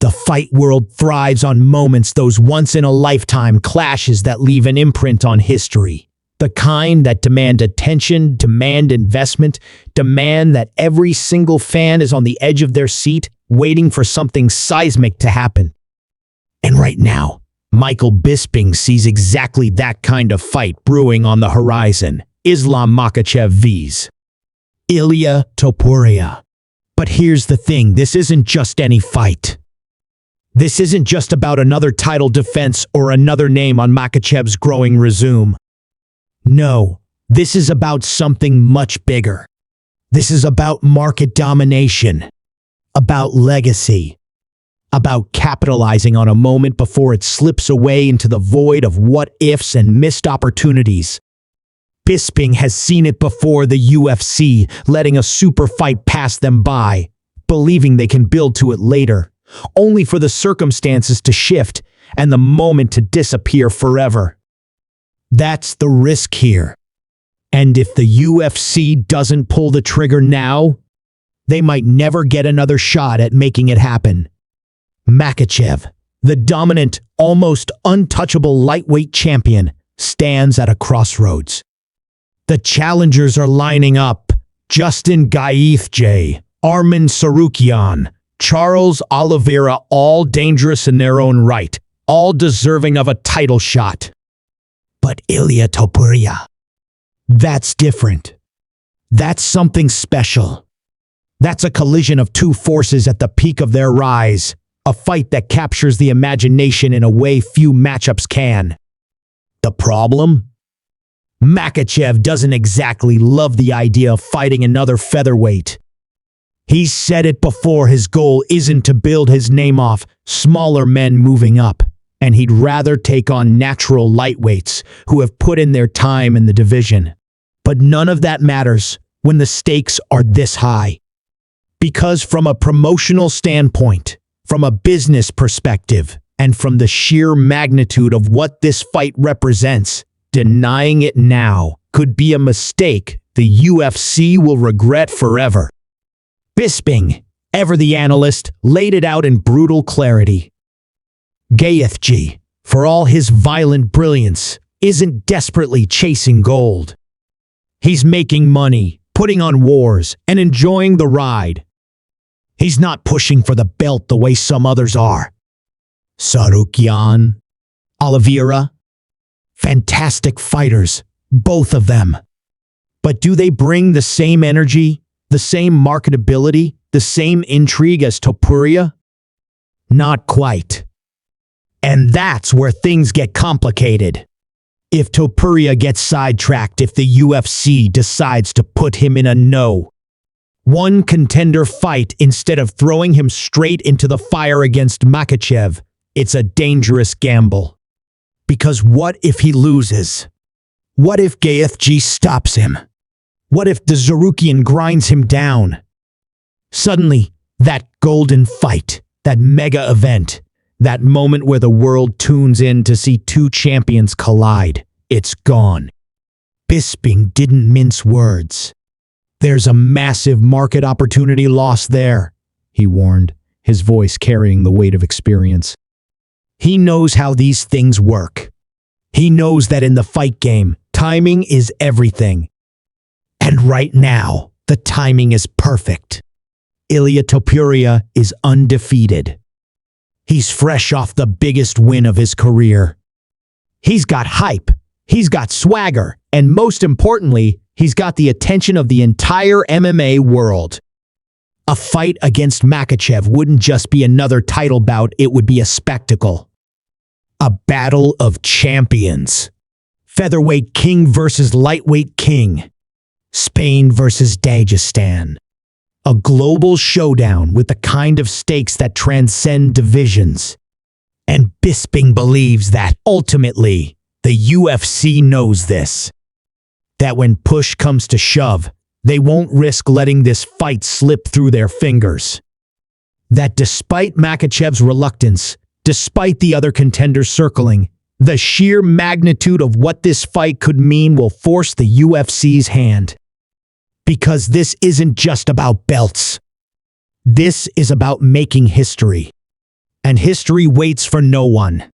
The fight world thrives on moments, those once-in-a-lifetime clashes that leave an imprint on history. The kind that demand attention, demand investment, demand that every single fan is on the edge of their seat, waiting for something seismic to happen. And right now, Michael Bisping sees exactly that kind of fight brewing on the horizon. Islam Makhachev vs. Ilia Topuria. But here's the thing, this isn't just any fight. This isn't just about another title defense or another name on Makhachev's growing resume. No, this is about something much bigger. This is about market domination, about legacy, about capitalizing on a moment before it slips away into the void of what-ifs and missed opportunities. Bisping has seen it before, the UFC, letting a super fight pass them by, believing they can build to it later, only for the circumstances to shift and the moment to disappear forever. That's the risk here. And if the UFC doesn't pull the trigger now, they might never get another shot at making it happen. Makhachev, the dominant, almost untouchable lightweight champion, stands at a crossroads. The challengers are lining up: Justin Gaethje, Arman Tsarukyan, Charles Oliveira, all dangerous in their own right, all deserving of a title shot. But Ilia Topuria, that's different. That's something special. That's a collision of two forces at the peak of their rise, a fight that captures the imagination in a way few matchups can. The problem? Makhachev doesn't exactly love the idea of fighting another featherweight. He's said it before, his goal isn't to build his name off smaller men moving up, and he'd rather take on natural lightweights who have put in their time in the division. But none of that matters when the stakes are this high. Because from a promotional standpoint, from a business perspective, and from the sheer magnitude of what this fight represents, denying it now could be a mistake the UFC will regret forever. Bisping, ever the analyst, laid it out in brutal clarity. Gaethje, for all his violent brilliance, isn't desperately chasing gold. He's making money, putting on wars, and enjoying the ride. He's not pushing for the belt the way some others are. Tsarukyan, Oliveira, fantastic fighters, both of them. But do they bring the same energy, the same marketability, the same intrigue as Topuria? Not quite. And that's where things get complicated. If Topuria gets sidetracked, if the UFC decides to put him in a no-one contender fight instead of throwing him straight into the fire against Makhachev, it's a dangerous gamble. Because what if he loses? What if Gaethje stops him? What if the Tsarukyan grinds him down? Suddenly, that golden fight, that mega event, that moment where the world tunes in to see two champions collide, it's gone. Bisping didn't mince words. There's a massive market opportunity lost there, he warned, his voice carrying the weight of experience. He knows how these things work. He knows that in the fight game, timing is everything. And right now, the timing is perfect. Ilia Topuria is undefeated. He's fresh off the biggest win of his career. He's got hype, he's got swagger, and most importantly, he's got the attention of the entire MMA world. A fight against Makhachev wouldn't just be another title bout, it would be a spectacle. A battle of champions. Featherweight king versus lightweight king. Spain versus Dagestan. A global showdown with the kind of stakes that transcend divisions. And Bisping believes that, ultimately, the UFC knows this. That when push comes to shove, they won't risk letting this fight slip through their fingers. That despite Makhachev's reluctance, despite the other contenders circling, the sheer magnitude of what this fight could mean will force the UFC's hand. Because this isn't just about belts. This is about making history. And history waits for no one.